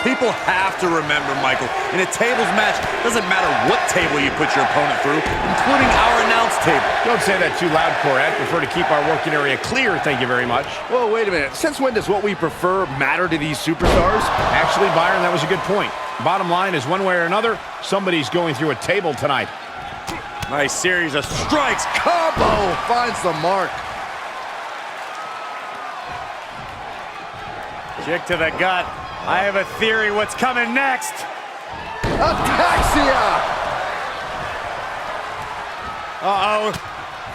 People have to remember, Michael, in a tables match, doesn't matter what table you put your opponent through, including our announce table. Don't say that too loud, Corette. Prefer to keep our working area clear, thank you very much. Whoa, wait a minute. Since when does what we prefer matter to these superstars? Actually, Byron, that was a good point. Bottom line is, one way or another, somebody's going through a table tonight. Nice series of strikes. Combo finds the mark. Kick to the gut. I have a theory what's coming next. Ataxia! Uh-oh.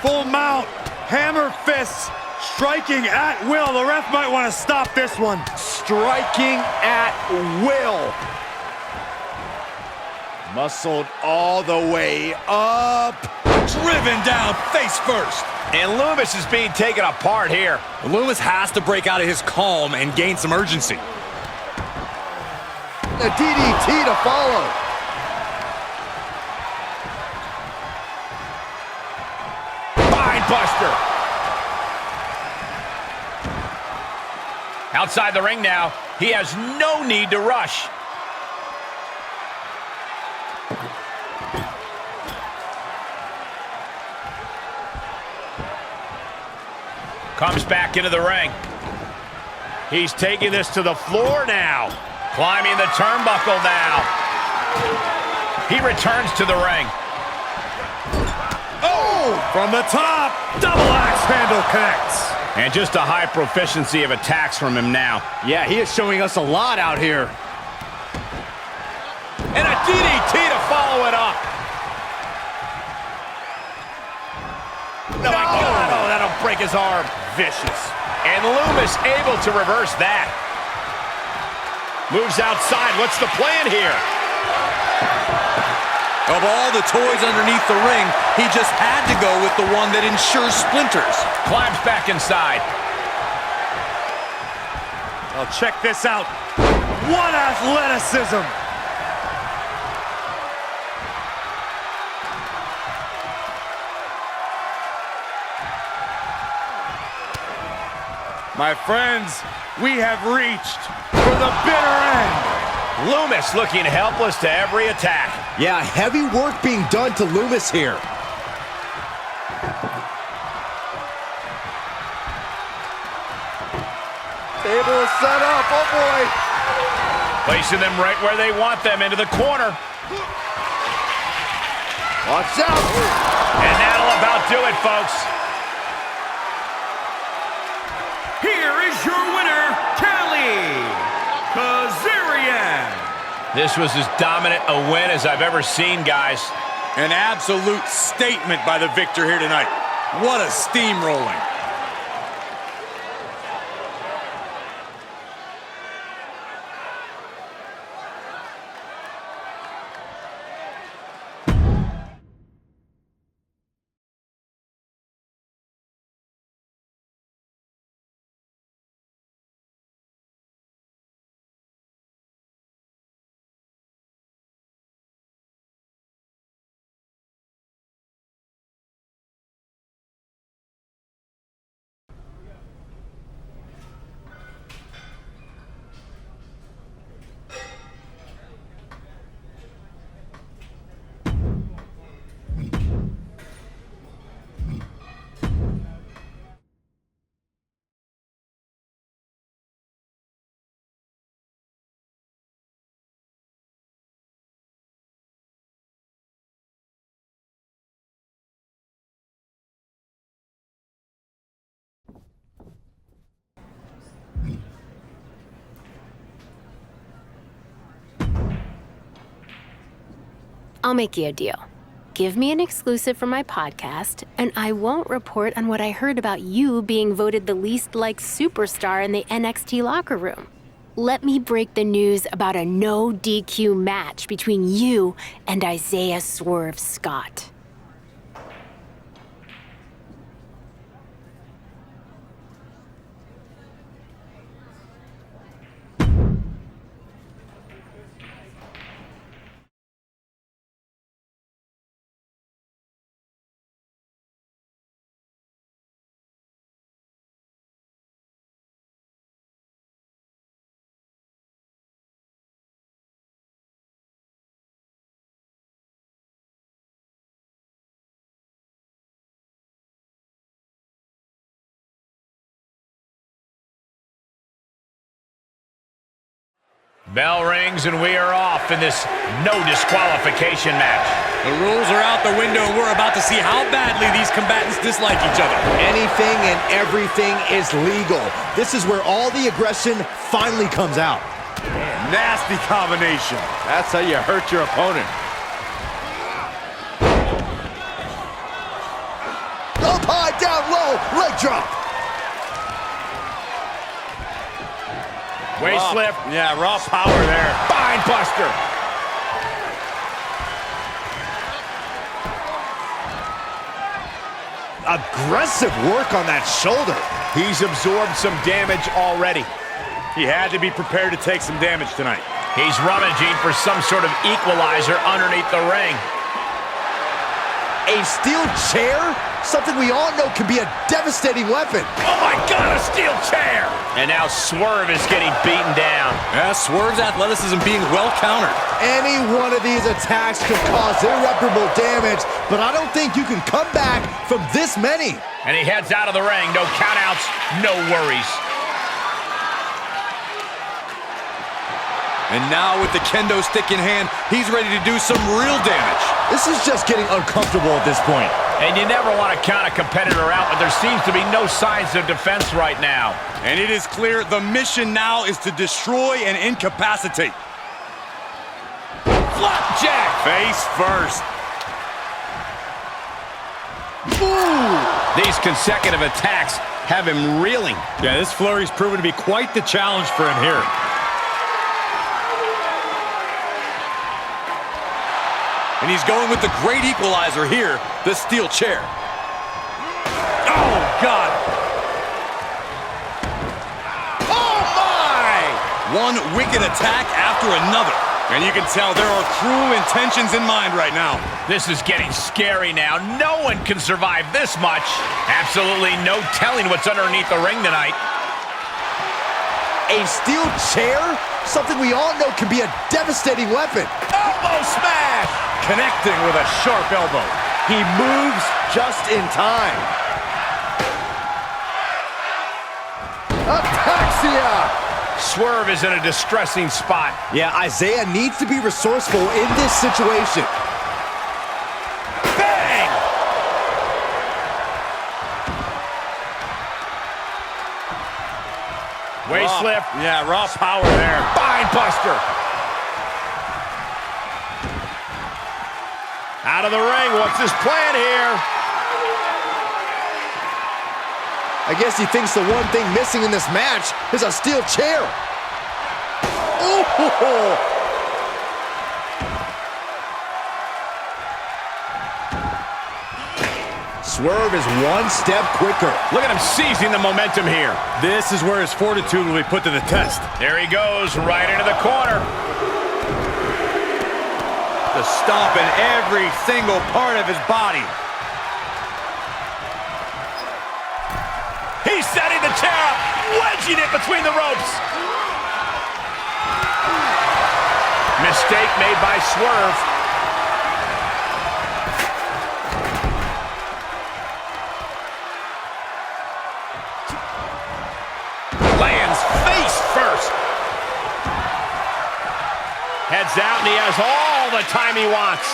Full mount. Hammer fists. Striking at will. The ref might want to stop this one. Striking at will. Muscled all the way up. Driven down face first. And Loomis is being taken apart here. Loomis has to break out of his calm and gain some urgency. A DDT to follow. Spine buster. Outside the ring now. He has no need to rush. Comes back into the ring. He's taking this to the floor now. Climbing the turnbuckle now. He returns to the ring. Oh! From the top, double axe handle connects. And just a high proficiency of attacks from him now. Yeah, he is showing us a lot out here. And a DDT to follow it up. Oh, my God. Oh, that'll break his arm. Vicious. And Loomis able to reverse that. Moves outside. What's the plan here? Of all the toys underneath the ring, he just had to go with the one that ensures splinters. Climbs back inside. Well, check this out. What athleticism! My friends, we have reached for the bitter end. Loomis looking helpless to every attack. Yeah, heavy work being done to Loomis here. Table is set up, oh boy. Placing them right where they want them, into the corner. Watch out. And that'll about do it, folks. Here is your winner, Kelly Kazarian. This was as dominant a win as I've ever seen, guys. An absolute statement by the victor here tonight. What a steamrolling. I'll make you a deal. Give me an exclusive for my podcast, and I won't report on what I heard about you being voted the least liked superstar in the NXT locker room. Let me break the news about a no DQ match between you and Isaiah Swerve Scott. Bell rings and we are off in this no disqualification match. The rules are out the window and we're about to see how badly these combatants dislike each other. Anything and everything is legal. This is where all the aggression finally comes out. Man, nasty combination. That's how you hurt your opponent. Up high, down low, leg drop. Waist slip. Yeah, raw power there. Spine buster. Aggressive work on that shoulder. He's absorbed some damage already. He had to be prepared to take some damage tonight. He's rummaging for some sort of equalizer underneath the ring. A steel chair? Something we all know can be a devastating weapon. Oh my God, a steel chair! And now Swerve is getting beaten down. Yeah, Swerve's athleticism being well countered. Any one of these attacks could cause irreparable damage, but I don't think you can come back from this many. And he heads out of the ring. No countouts, no worries. And now with the kendo stick in hand, he's ready to do some real damage. This is just getting uncomfortable at this point. And you never want to count a competitor out, but there seems to be no signs of defense right now. And it is clear the mission now is to destroy and incapacitate. Flapjack! Face first. Ooh! These consecutive attacks have him reeling. Yeah, this flurry's proven to be quite the challenge for him here. And he's going with the great equalizer here, the steel chair. Oh, God. Oh, my! One wicked attack after another. And you can tell there are cruel intentions in mind right now. This is getting scary now. No one can survive this much. Absolutely no telling what's underneath the ring tonight. A steel chair? Something we all know can be a devastating weapon. Elbow smash! Connecting with a sharp elbow. He moves just in time. Ataxia! Swerve is in a distressing spot. Yeah, Isaiah needs to be resourceful in this situation. Bang! Waist slip. Yeah, raw power there. Spine buster. Out of the ring. What's his plan here? I guess he thinks the one thing missing in this match is a steel chair. Ooh. Swerve is one step quicker. Look at him seizing the momentum here. This is where his fortitude will be put to the test. There he goes, right into the corner. The stomp in every single part of his body. He's setting the chair up, wedging it between the ropes. Mistake made by Swerve. Lands face first. Heads out and he has all the time he wants.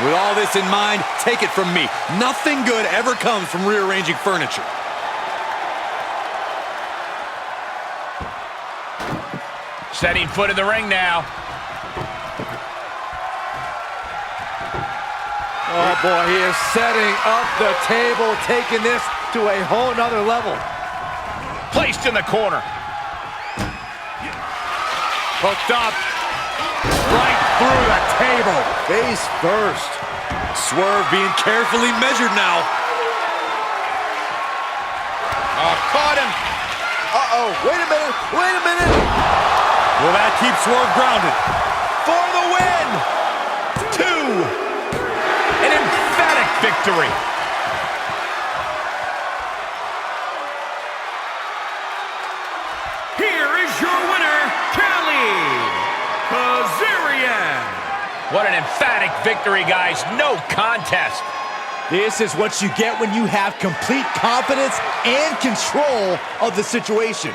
With all this in mind, take it from me. Nothing good ever comes from rearranging furniture. Setting foot in the ring now. Oh boy, he is setting up the table, taking this to a whole nother level. Placed in the corner. Hooked up. Right through the table. Face first. Swerve being carefully measured now. Oh, caught him. Uh-oh, wait a minute, wait a minute. Will that keep Swerve grounded? For the win. 2. An emphatic victory. Here is your winner, What an emphatic victory, guys. No contest. This is what you get when you have complete confidence and control of the situation.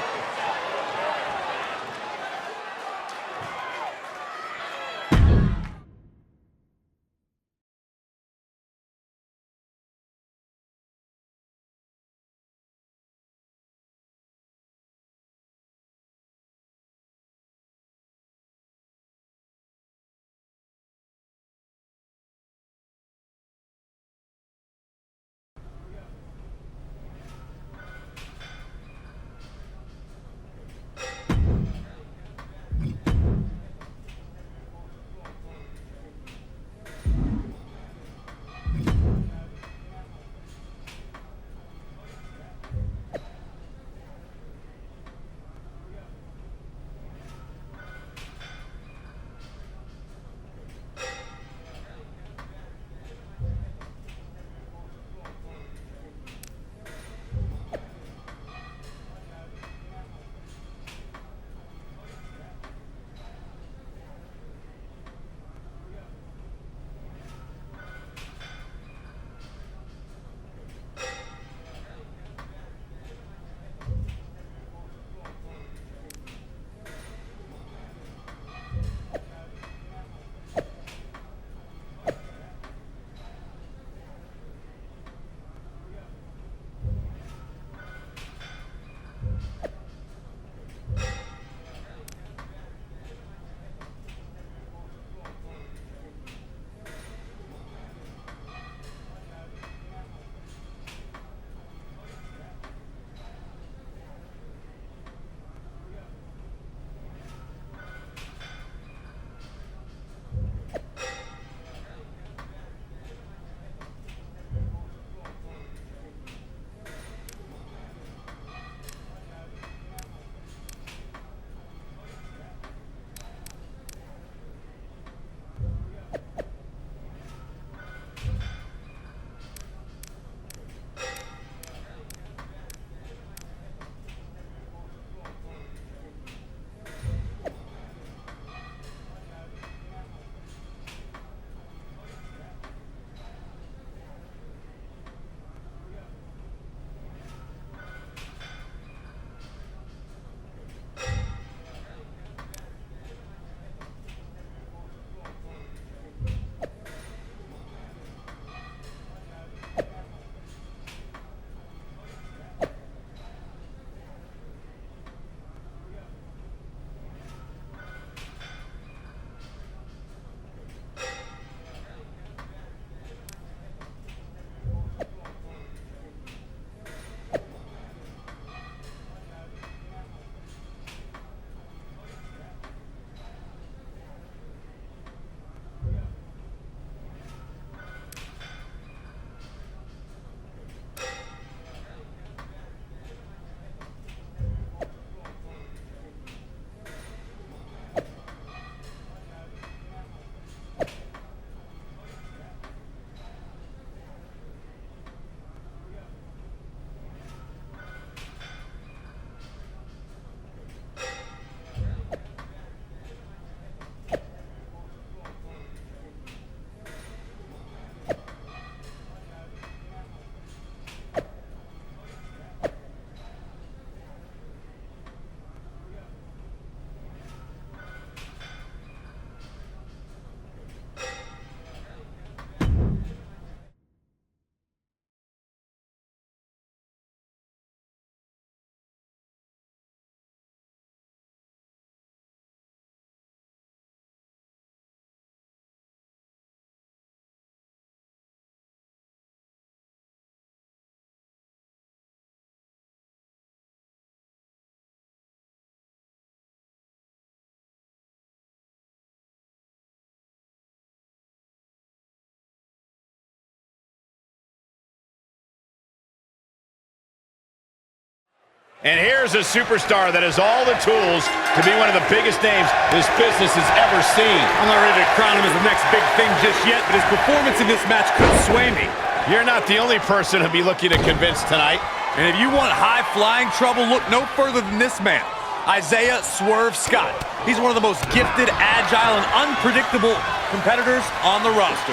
And here's a superstar that has all the tools to be one of the biggest names this business has ever seen. I'm not ready to crown him as the next big thing just yet, but his performance in this match could sway me. You're not the only person to be looking to convince tonight. And if you want high-flying trouble, look no further than this man, Isaiah "Swerve" Scott. He's one of the most gifted, agile, and unpredictable competitors on the roster.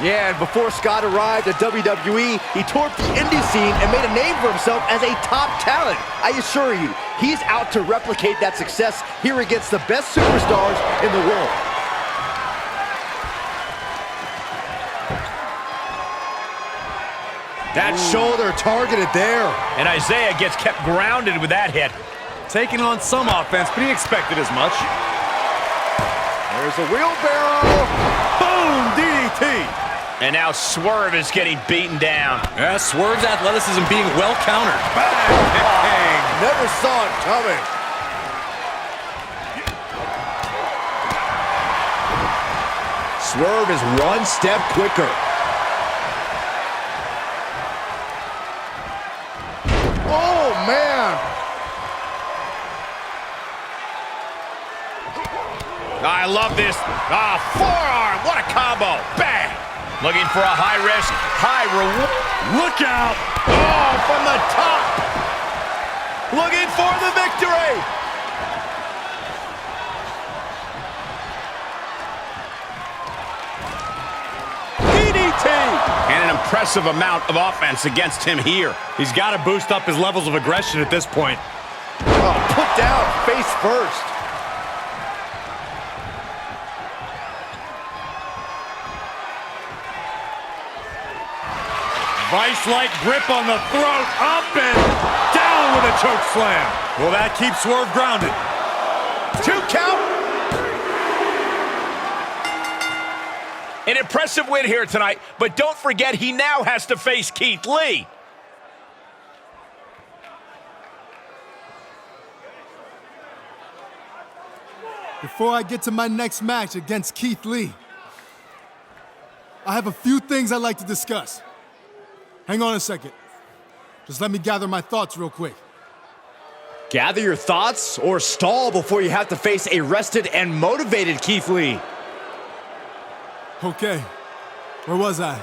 Yeah, and before Scott arrived at WWE, he toured the indie scene and made a name for himself as a top talent. I assure you, he's out to replicate that success here against the best superstars in the world. That shoulder targeted there. And Isaiah gets kept grounded with that hit. Taking on some offense, but he expected as much. There's a wheelbarrow. Boom, DDT. And now Swerve is getting beaten down. Yeah, Swerve's athleticism being well countered. Bang! Never saw it coming. Swerve is one step quicker. Oh, man! I love this. Forearm. What a combo. Bang. Looking for a high risk, high reward. Look out! Oh, from the top. Looking for the victory. DDT! And an impressive amount of offense against him here. He's got to boost up his levels of aggression at this point. Oh, put down, face first. Vice-like grip on the throat, up and down with a choke slam. Will that keep Swerve grounded? 2 count. An impressive win here tonight, but don't forget he now has to face Keith Lee. Before I get to my next match against Keith Lee, I have a few things I'd like to discuss. Hang on a second. Just let me gather my thoughts real quick. Gather your thoughts or stall before you have to face a rested and motivated Keith Lee. Okay, where was I?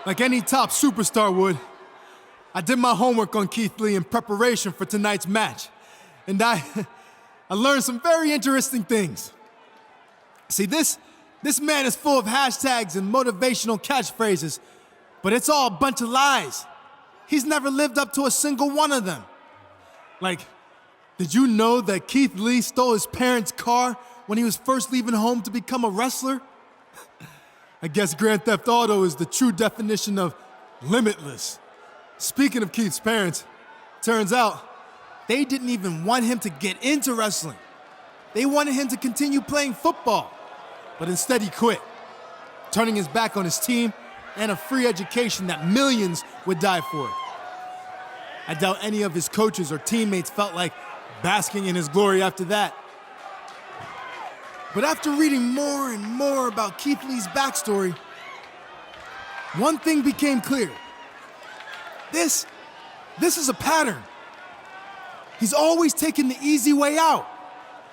Like any top superstar would, I did my homework on Keith Lee in preparation for tonight's match. And I learned some very interesting things. See, this man is full of hashtags and motivational catchphrases, but it's all a bunch of lies. He's never lived up to a single one of them. Like, did you know that Keith Lee stole his parents' car when he was first leaving home to become a wrestler? I guess Grand Theft Auto is the true definition of limitless. Speaking of Keith's parents, turns out they didn't even want him to get into wrestling. They wanted him to continue playing football, but instead he quit, turning his back on his team and a free education that millions would die for. I doubt any of his coaches or teammates felt like basking in his glory after that. But after reading more and more about Keith Lee's backstory, one thing became clear. This is a pattern. He's always taken the easy way out,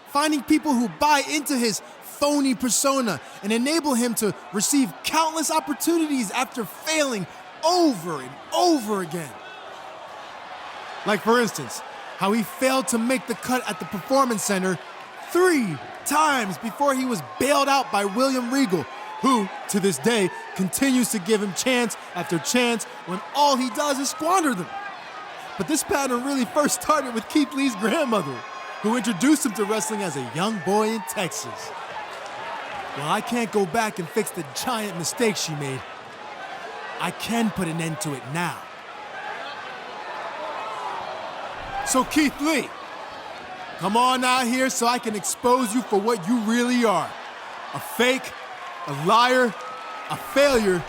finding people who buy into his phony persona and enable him to receive countless opportunities after failing over and over again. Like, for instance, how he failed to make the cut at the Performance Center 3 times before he was bailed out by William Regal, who, to this day, continues to give him chance after chance when all he does is squander them. But this pattern really first started with Keith Lee's grandmother, who introduced him to wrestling as a young boy in Texas. While I can't go back and fix the giant mistake she made, I can put an end to it now. So Keith Lee, come on out here so I can expose you for what you really are. A fake, a liar, a failure,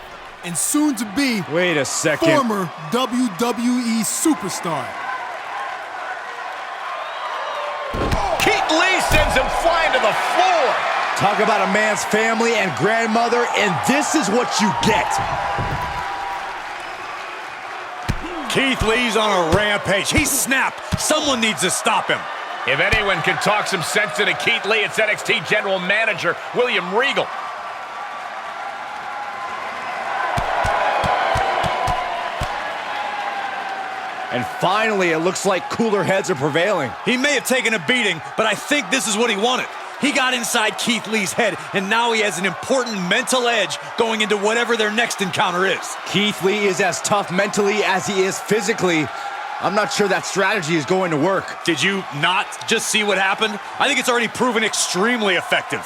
and soon to be Wait a second. former WWE superstar. Keith Lee sends him flying to the floor. Talk about a man's family and grandmother, and this is what you get. Keith Lee's on a rampage. He's snapped. Someone needs to stop him. If anyone can talk some sense into Keith Lee, it's NXT General Manager William Regal. And finally, it looks like cooler heads are prevailing. He may have taken a beating, but I think this is what he wanted. He got inside Keith Lee's head, and now he has an important mental edge going into whatever their next encounter is. Keith Lee is as tough mentally as he is physically. I'm not sure that strategy is going to work. Did you not just see what happened? I think it's already proven extremely effective.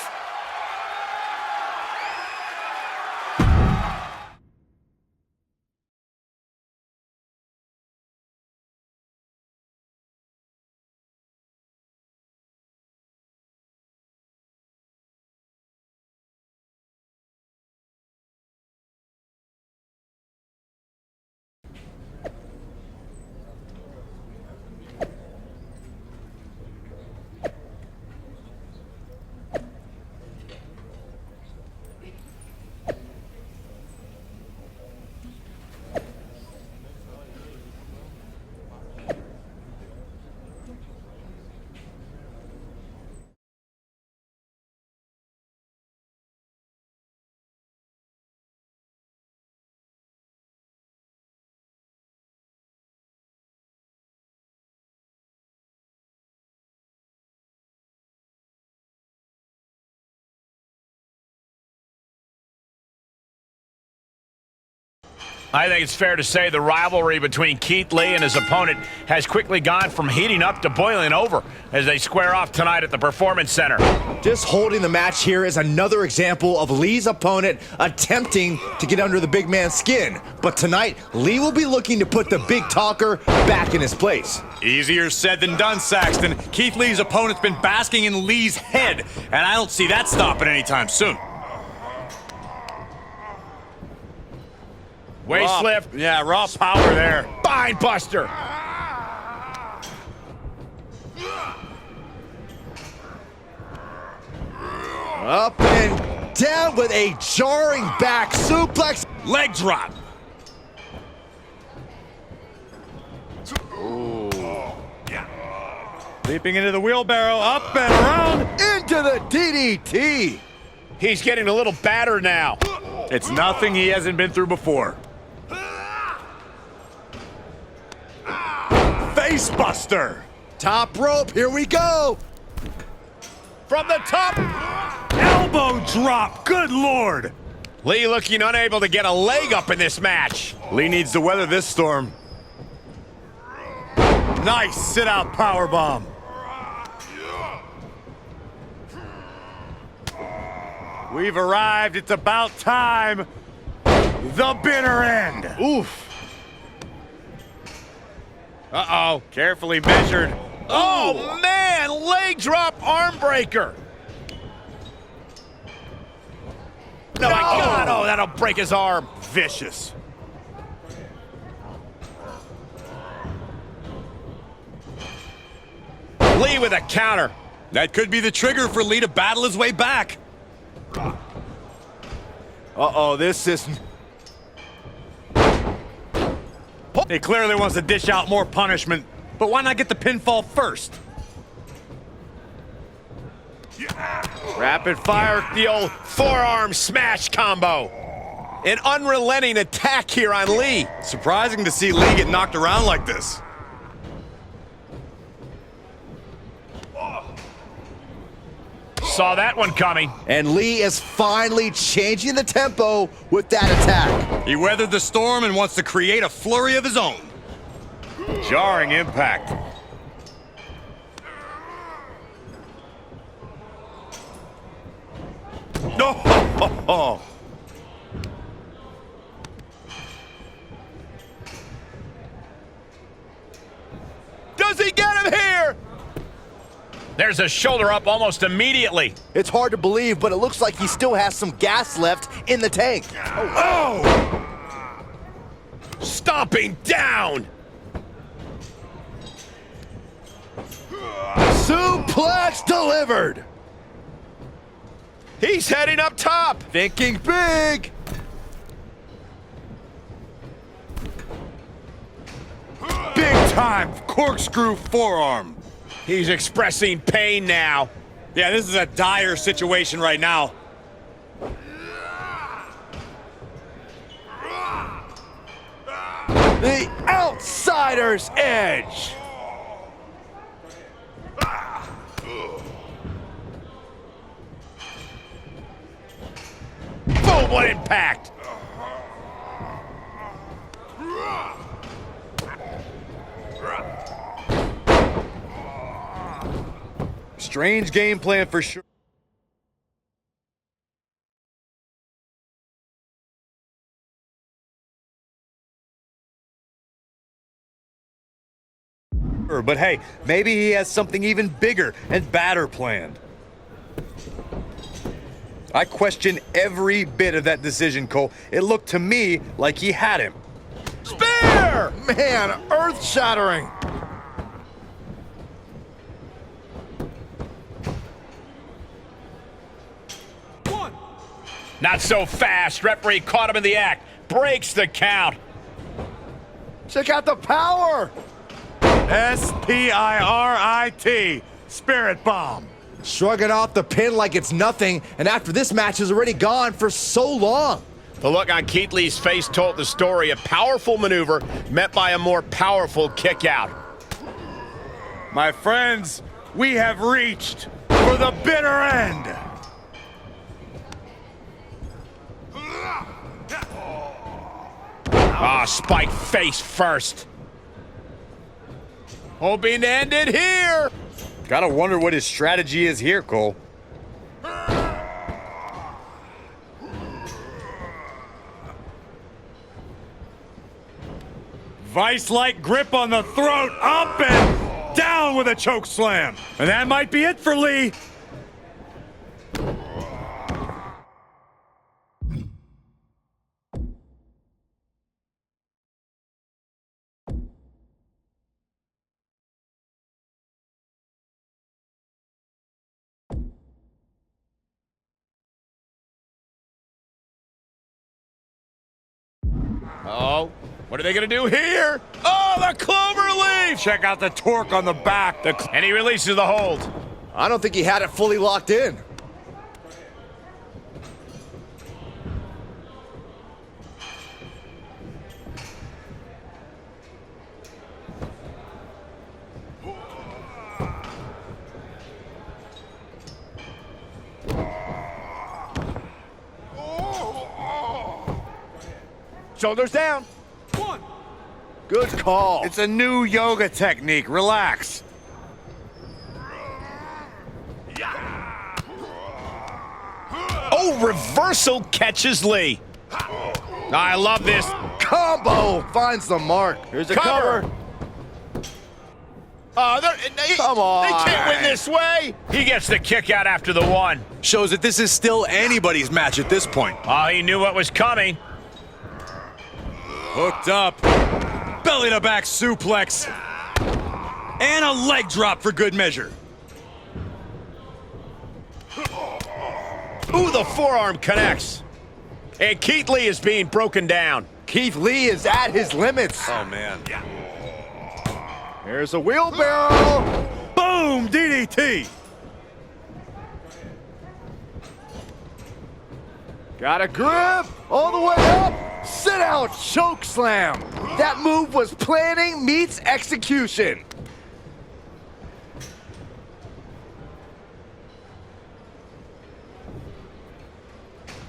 I think it's fair to say the rivalry between Keith Lee and his opponent has quickly gone from heating up to boiling over as they square off tonight at the Performance Center. Just holding the match here is another example of Lee's opponent attempting to get under the big man's skin. But tonight, Lee will be looking to put the big talker back in his place. Easier said than done, Saxton. Keith Lee's opponent's been basking in Lee's head, and I don't see that stopping anytime soon. Waist lift. Yeah, raw power there. Spine buster. Up and down with a jarring back suplex. Leg drop. Leaping into the wheelbarrow, up and around. Into the DDT. He's getting a little battered now. It's nothing he hasn't been through before. Face buster. Top rope, here we go. From the top. Elbow drop, good Lord. Lee looking unable to get a leg up in this match. Lee needs to weather this storm. Nice sit-out powerbomb. We've arrived, it's about time. The bitter end. Oof. Uh-oh. Carefully measured. Oh, man! Leg drop arm breaker. No, my God! Oh, that'll break his arm. Vicious. Lee with a counter. That could be the trigger for Lee to battle his way back. Uh-oh, this is... He clearly wants to dish out more punishment, but why not get the pinfall first? Rapid fire, the old forearm smash combo. An unrelenting attack here on Lee. Surprising to see Lee get knocked around like this. Saw that one coming. And Lee is finally changing the tempo with that attack. He weathered the storm and wants to create a flurry of his own. Jarring impact. No! Does he get him here? There's a shoulder up almost immediately. It's hard to believe, but it looks like he still has some gas left in the tank. Oh! Stomping down. Suplex delivered. He's heading up top. Thinking big. time, corkscrew forearm. He's expressing pain now. Yeah, this is a dire situation right now. The outsider's edge. Boom, what impact! Strange game plan for sure. But hey, maybe he has something even bigger and badder planned. I question every bit of that decision, Cole. It looked to me like he had him. Spear! Man, earth-shattering. Not so fast. Referee caught him in the act. Breaks the count. Check out the power. S-P-I-R-I-T. Spirit Bomb. Shrugging off the pin like it's nothing, and after this match is already gone for so long. The look on Keith Lee's face told the story. A powerful maneuver met by a more powerful kick out. My friends, we have reached for the bitter end. Ah, spike face first. Hoping to end it here. Gotta wonder what his strategy is here, Cole. Vice-like grip on the throat, up and down with a choke slam. And that might be it for Lee. Oh, what are they going to do here? Oh, the clover leaf! Check out the torque on the back. And he releases the hold. I don't think he had it fully locked in. Shoulders down. One. Good call. It's a new yoga technique. Relax. Oh, reversal catches Lee. I love this. Combo finds the mark. Here's a cover. Come on. They can't win this way. He gets the kick out after the one. Shows that this is still anybody's match at this point. Oh, he knew what was coming. Hooked up. Belly to back suplex. And a leg drop for good measure. Ooh, the forearm connects. And Keith Lee is being broken down. Keith Lee is at his limits. Oh, man. Here's a wheelbarrow. Boom, DDT. Got a grip. All the way up. Sit out choke slam. That move was planning meets execution.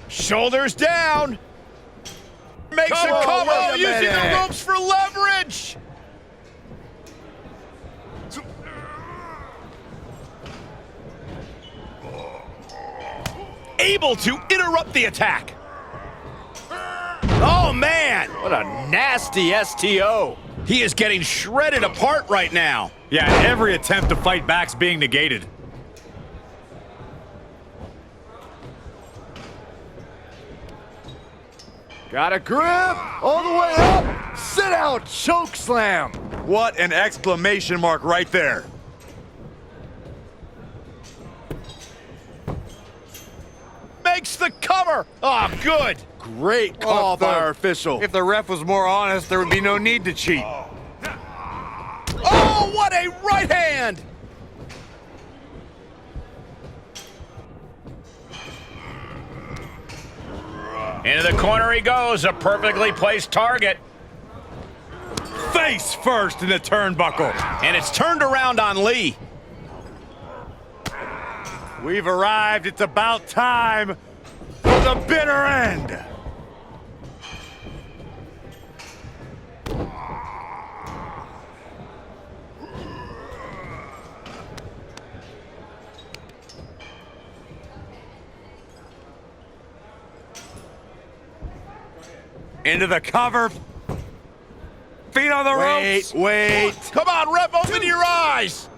Shoulders down. Makes a cover. Wait a Using the minute. ropes for leverage. Able to interrupt the attack. Oh, man. What a nasty STO. He is getting shredded apart right now. Yeah, every attempt to fight back's being negated. Got a grip. All the way up. Sit out choke slam. What an exclamation mark right there. Makes the cover. Oh, good. Great call by our official. If the ref was more honest, there would be no need to cheat. Oh, what a right hand! Into the corner he goes, a perfectly placed target. Face first in the turnbuckle. And it's turned around on Lee. We've arrived. It's about time for the bitter end. Into the cover. Feet on the ropes. Wait. Come on, ref, open your eyes.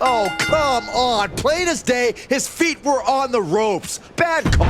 Oh, come on. Plain as day, his feet were on the ropes. Bad call.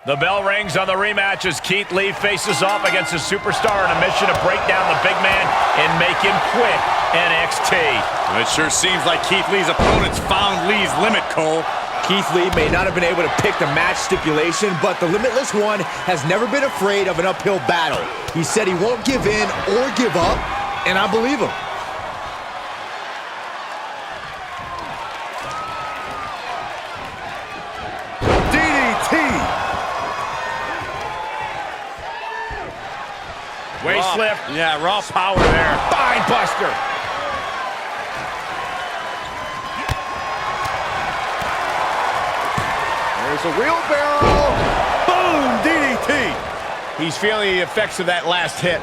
The bell rings on the rematch as Keith Lee faces off against a superstar in a mission to break down the big man and make him quit NXT. Well, it sure seems like Keith Lee's opponents found Lee's limit, Cole. Keith Lee may not have been able to pick the match stipulation, but the Limitless One has never been afraid of an uphill battle. He said he won't give in or give up, and I believe him. Waist lift. Yeah, raw power there. Spine buster. There's a wheelbarrow. Boom, DDT. He's feeling the effects of that last hit.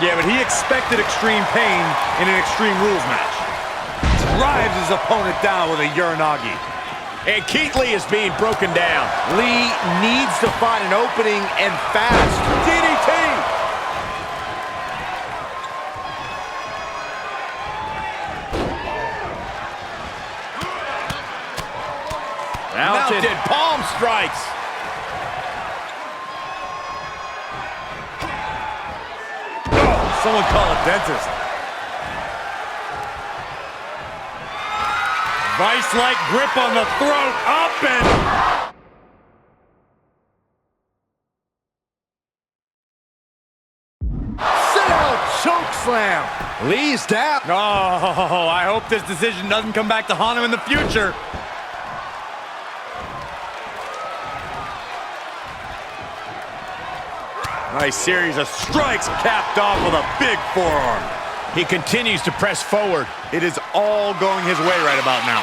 Yeah, but he expected extreme pain in an Extreme Rules match. Drives his opponent down with a Uranagi. And Keith Lee is being broken down. Lee needs to find an opening and fast. DDT. Mounted palm strikes. Oh, someone call a dentist. Vice-like grip on the throat. Up and... Sit-out choke slam. Lee's down. Oh, I hope this decision doesn't come back to haunt him in the future. Nice series of strikes capped off with a big forearm. He continues to press forward. It is all going his way right about now.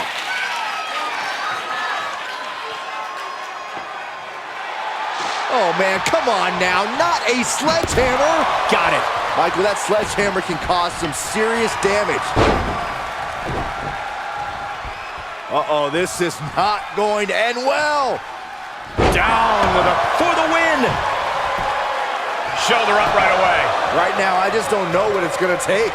Oh, man, come on now. Not a sledgehammer. Got it. Michael, that sledgehammer can cause some serious damage. Uh-oh, this is not going to end well. Down with a... For the win. Shoulder up right away. Right now, I just don't know what it's going to take.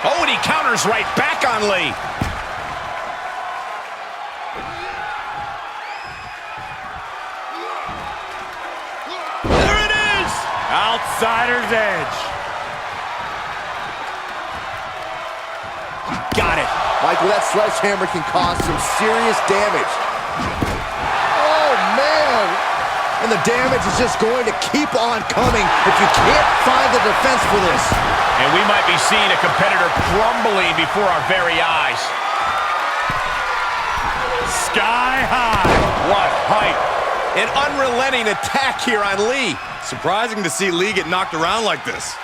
Oh, and he counters right back on Lee. There it is! Outsider's edge. Got it. Michael, that sledgehammer can cause some serious damage. Oh, man. And the damage is just going to keep on coming if you can't find the defense for this. And we might be seeing a competitor crumbling before our very eyes. Sky high. What height. An unrelenting attack here on Lee. Surprising to see Lee get knocked around like this.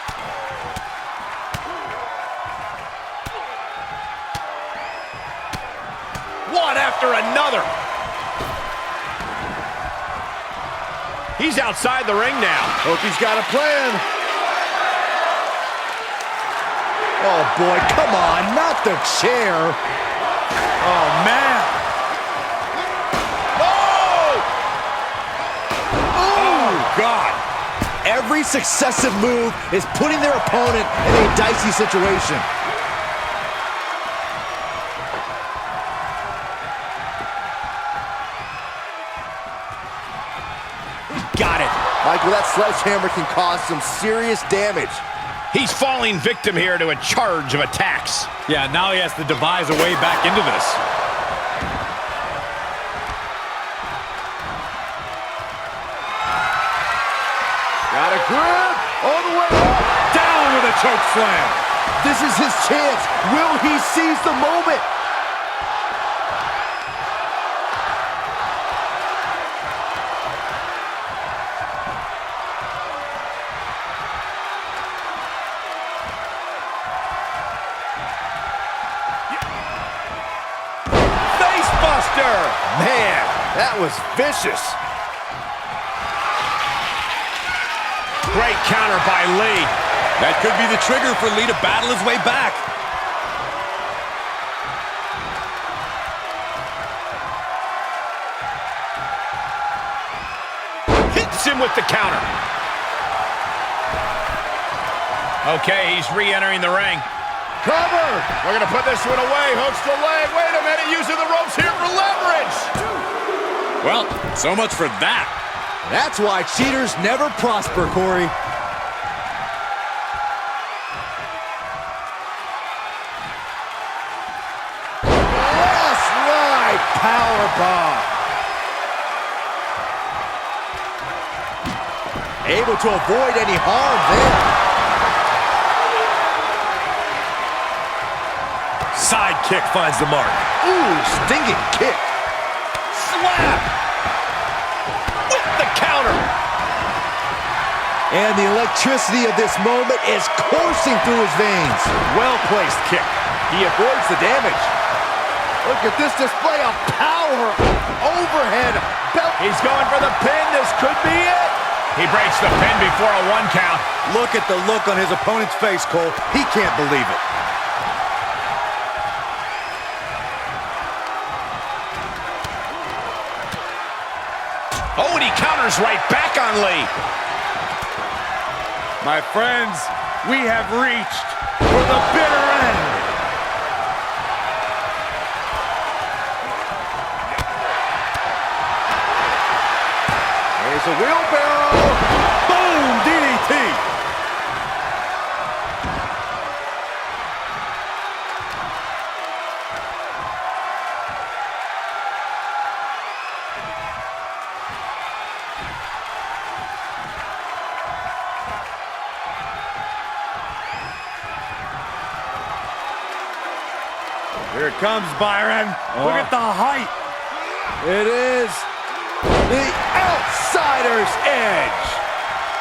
One after another. He's outside the ring now. Hope he's got a plan. Oh, boy, come on, not the chair. Oh, man. Oh, God. Every successive move is putting their opponent in a dicey situation. Got it. Michael, that sledgehammer can cause some serious damage. He's falling victim here to a charge of attacks. Yeah, now he has to devise a way back into this. Got a grip all the way up. Down with a choke slam. This is his chance. Will he seize the moment? Man, that was vicious. Great counter by Lee. That could be the trigger for Lee to battle his way back. Hits him with the counter. Okay, he's re-entering the ring. Cover! We're going to put this one away. Hooks the leg. Wait a minute. Using the ropes here for leverage. Well, so much for that. That's why cheaters never prosper, Corey. Last ride powerbomb. Able to avoid any harm there. Side kick finds the mark. Ooh, stinging kick. Slap. With the counter. And the electricity of this moment is coursing through his veins. Well-placed kick. He avoids the damage. Look at this display of power. Overhead belt. He's going for the pin. This could be it. He breaks the pin before a 1 count. Look at the look on his opponent's face, Cole. He can't believe it. Oh, and he counters right back on Lee. My friends, we have reached for the bitter end. There's a wheelbarrow. Boom, DDT. Here it comes, Byron. Look at the height. It is the outsider's edge.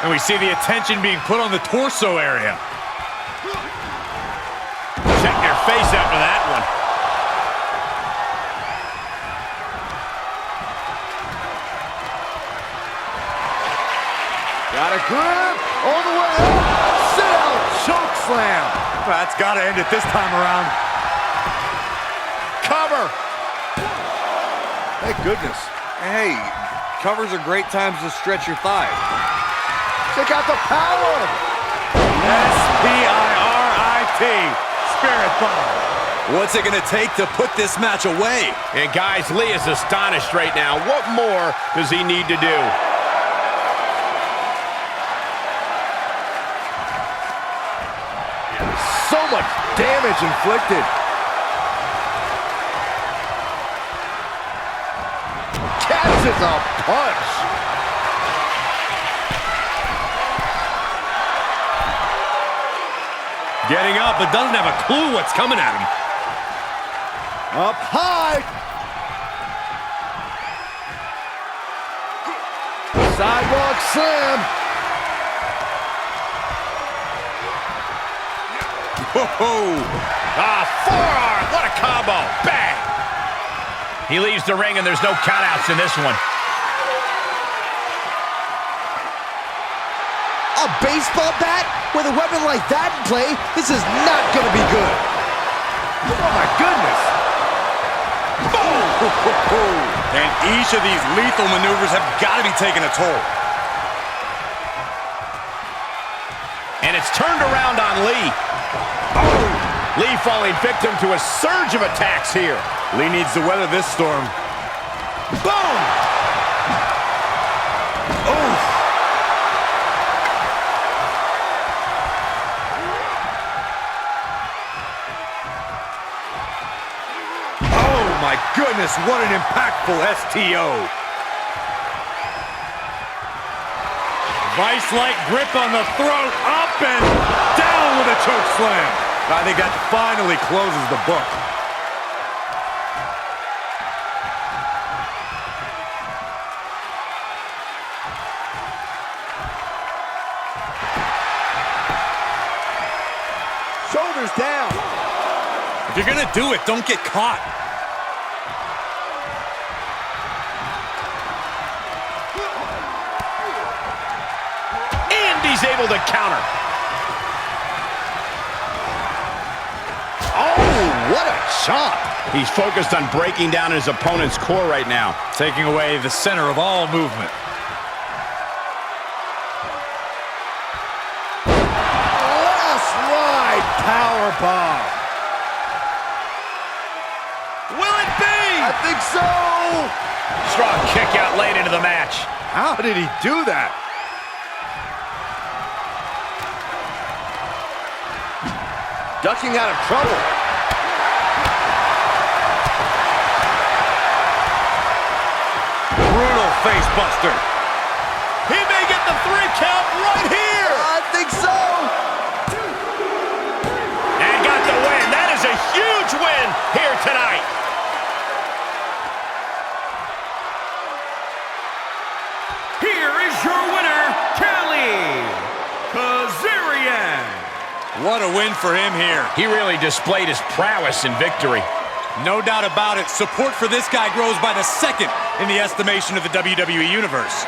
And we see the attention being put on the torso area. Check your face after that one. Got a grip all the way up. Sit out, choke slam. That's got to end it this time around. Cover. Thank goodness. Hey, covers are great times to stretch your thighs. Check out the power. S-P-I-R-I-T. Spirit bomb. What's it going to take to put this match away? And guys, Lee is astonished right now. What more does he need to do? much damage inflicted. Catches a punch. Getting up, but doesn't have a clue what's coming at him. Up high. Sidewalk slam. Whoa! Forearm! What a combo! Bang! He leaves the ring, and there's no countouts in this one. A baseball bat with a weapon like that in play? This is not going to be good. Oh, my goodness. Boom! And each of these lethal maneuvers have got to be taking a toll. And it's turned around on Lee. Lee falling victim to a surge of attacks here. Lee needs to weather this storm. Boom! Oh my goodness, what an impactful STO. Vice-like grip on the throat, up and down with a choke slam. I think that finally closes the book. Shoulders down. If you're gonna do it, don't get caught. And he's able to counter. Oh, what a chop. He's focused on breaking down his opponent's core right now. Taking away the center of all movement. Last ride powerbomb. Will it be? I think so. Strong kick out late into the match. How did he do that? Ducking out of trouble. Brutal face buster. He may get the 3 count right here. I think so. And got the win. That is a huge win here tonight. Here is your winner, Kelly Kazarian. What a win for him here. He really displayed his prowess in victory. No doubt about it, support for this guy grows by the second in the estimation of the WWE Universe.